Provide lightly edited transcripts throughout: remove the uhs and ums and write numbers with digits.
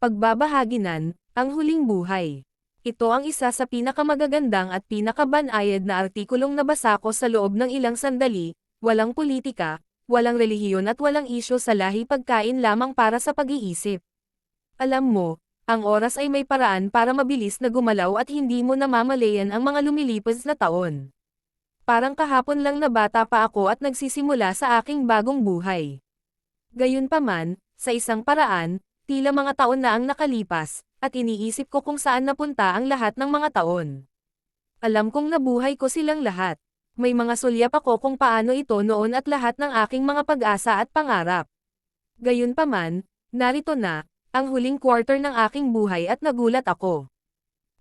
Pagbabahaginan, ang huling buhay. Ito ang isa sa pinakamagagandang at pinakabanayad na artikulong nabasa ko sa loob ng ilang sandali, walang politika, walang relihiyon at walang isyo sa lahi, pagkain lamang para sa pag-iisip. Alam mo, ang oras ay may paraan para mabilis na gumalaw at hindi mo namamalayan ang mga lumilipas na taon. Parang kahapon lang na bata pa ako at nagsisimula sa aking bagong buhay. Gayunpaman, sa isang paraan, tila mga taon na ang nakalipas, at iniisip ko kung saan napunta ang lahat ng mga taon. Alam kong nabuhay ko silang lahat. May mga sulyap ako kung paano ito noon at lahat ng aking mga pag-asa at pangarap. Gayunpaman, narito na, ang huling quarter ng aking buhay at nagulat ako.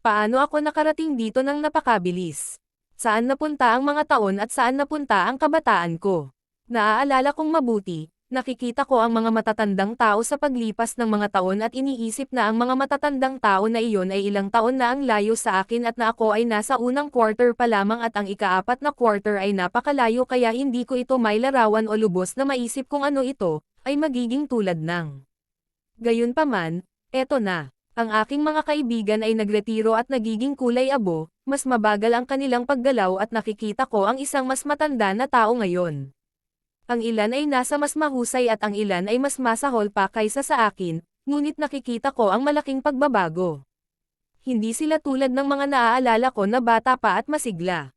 Paano ako nakarating dito ng napakabilis? Saan napunta ang mga taon at saan napunta ang kabataan ko? Naaalala kong mabuti, nakikita ko ang mga matatandang tao sa paglipas ng mga taon at iniisip na ang mga matatandang tao na iyon ay ilang taon na ang layo sa akin at na ako ay nasa unang quarter pa lamang at ang ika-4 na quarter ay napakalayo, kaya hindi ko ito may larawan o lubos na maisip kung ano ito ay magiging tulad ng. Gayunpaman, eto na. Ang aking mga kaibigan ay nagretiro at nagiging kulay abo, mas mabagal ang kanilang paggalaw at nakikita ko ang isang mas matanda na tao ngayon. Ang ilan ay nasa mas mahusay at ang ilan ay mas masahol pa kaysa sa akin, ngunit nakikita ko ang malaking pagbabago. Hindi sila tulad ng mga naaalala ko na bata pa at masigla.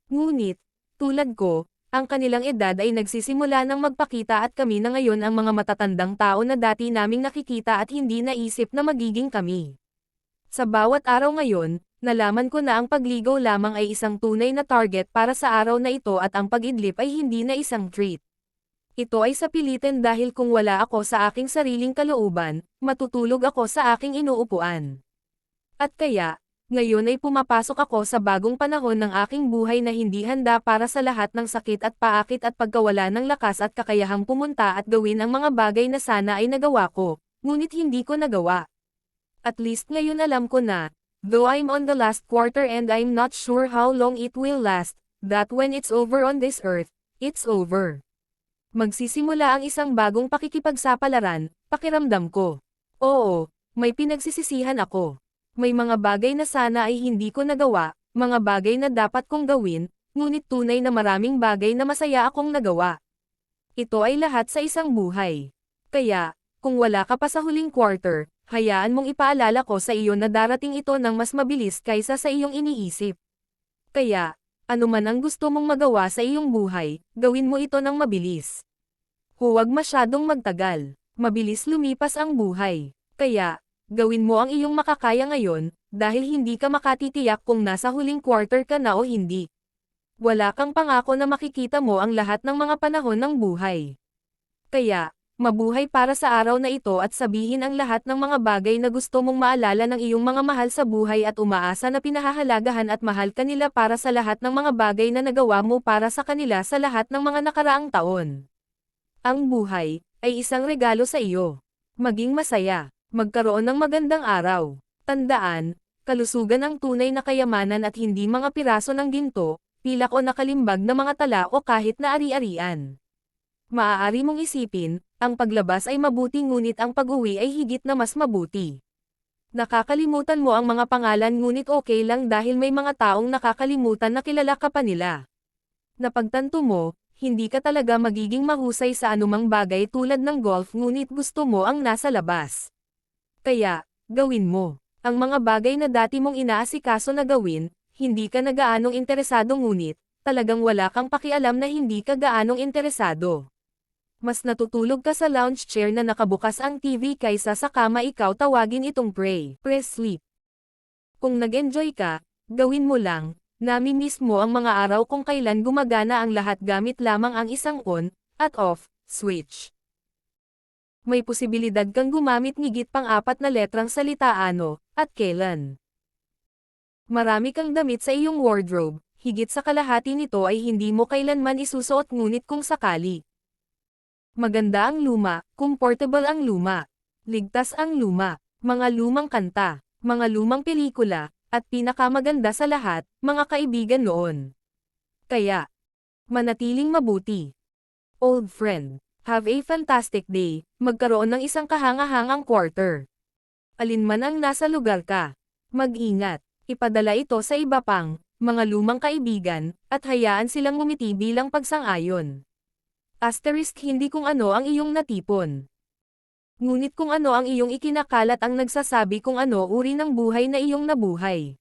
Ngunit, tulad ko, ang kanilang edad ay nagsisimula ng magpakita at kami na ngayon ang mga matatandang tao na dati naming nakikita at hindi naisip na magiging kami. Sa bawat araw ngayon, nalaman ko na ang pagligaw lamang ay isang tunay na target para sa araw na ito at ang pag-idlip ay hindi na isang treat. Ito ay sa pilitin dahil kung wala ako sa aking sariling kalooban, matutulog ako sa aking inuupuan. At kaya, ngayon ay pumapasok ako sa bagong panahon ng aking buhay na hindi handa para sa lahat ng sakit at paakit at pagkawala ng lakas at kakayahang pumunta at gawin ang mga bagay na sana ay nagawa ko, ngunit hindi ko nagawa. At least ngayon alam ko na, though I'm on the last quarter and I'm not sure how long it will last, that when it's over on this earth, it's over. Magsisimula ang isang bagong pakikipagsapalaran, pakiramdam ko. Oo, may pinagsisisihan ako. May mga bagay na sana ay hindi ko nagawa, mga bagay na dapat kong gawin, ngunit tunay na maraming bagay na masaya akong nagawa. Ito ay lahat sa isang buhay. Kaya, kung wala ka pa sa huling quarter, hayaan mong ipaalala ko sa iyo na darating ito ng mas mabilis kaysa sa iyong iniisip. Kaya, ano man ang gusto mong magawa sa iyong buhay, gawin mo ito ng mabilis. Huwag masyadong magtagal. Mabilis lumipas ang buhay. Kaya, gawin mo ang iyong makakaya ngayon, dahil hindi ka makatitiyak kung nasa huling quarter ka na o hindi. Wala kang pangako na makikita mo ang lahat ng mga panahon ng buhay. Kaya, mabuhay para sa araw na ito at sabihin ang lahat ng mga bagay na gusto mong maalala ng iyong mga mahal sa buhay at umaasa na pinahahalagahan at mahal ka nila para sa lahat ng mga bagay na nagawa mo para sa kanila sa lahat ng mga nakaraang taon. Ang buhay ay isang regalo sa iyo. Maging masaya, magkaroon ng magandang araw. Tandaan, kalusugan ang tunay na kayamanan at hindi mga piraso ng ginto, pilak o nakalimbag na mga tala o kahit na ari-arian. Maaari mong isipin, ang paglabas ay mabuti ngunit ang pag-uwi ay higit na mas mabuti. Nakakalimutan mo ang mga pangalan ngunit okay lang dahil may mga taong nakakalimutan na kilala ka pa nila. Napagtanto mo, hindi ka talaga magiging mahusay sa anumang bagay tulad ng golf ngunit gusto mo ang nasa labas. Kaya, gawin mo. Ang mga bagay na dati mong inaasikaso na gawin, hindi ka na gaanong interesado ngunit, talagang wala kang pakialam na hindi ka gaanong interesado. Mas natutulog ka sa lounge chair na nakabukas ang TV kaysa sa kama, ikaw tawagin itong press sleep. Kung nag-enjoy ka, gawin mo lang, nami-miss mo ang mga araw kung kailan gumagana ang lahat gamit lamang ang isang on, at off, switch. May posibilidad kang gumamit higit pang 4 na letrang salita ano, at kailan. Marami kang damit sa iyong wardrobe, higit sa kalahati nito ay hindi mo kailanman isusuot ngunit kung sakali. Maganda ang luma, comfortable ang luma. Ligtas ang luma, mga lumang kanta, mga lumang pelikula, at pinakamaganda sa lahat, mga kaibigan noon. Kaya, manatiling mabuti. Old friend, have a fantastic day, magkaroon ng isang kahangahangang quarter. Alinman ang nasa lugar ka. Mag-ingat. Ipadala ito sa iba pang, mga lumang kaibigan, at hayaan silang ngumiti bilang pagsang-ayon. Asterisk hindi kung ano ang iyong natipon. Ngunit kung ano ang iyong ikinakalat ang nagsasabi kung ano uri ng buhay na iyong nabuhay.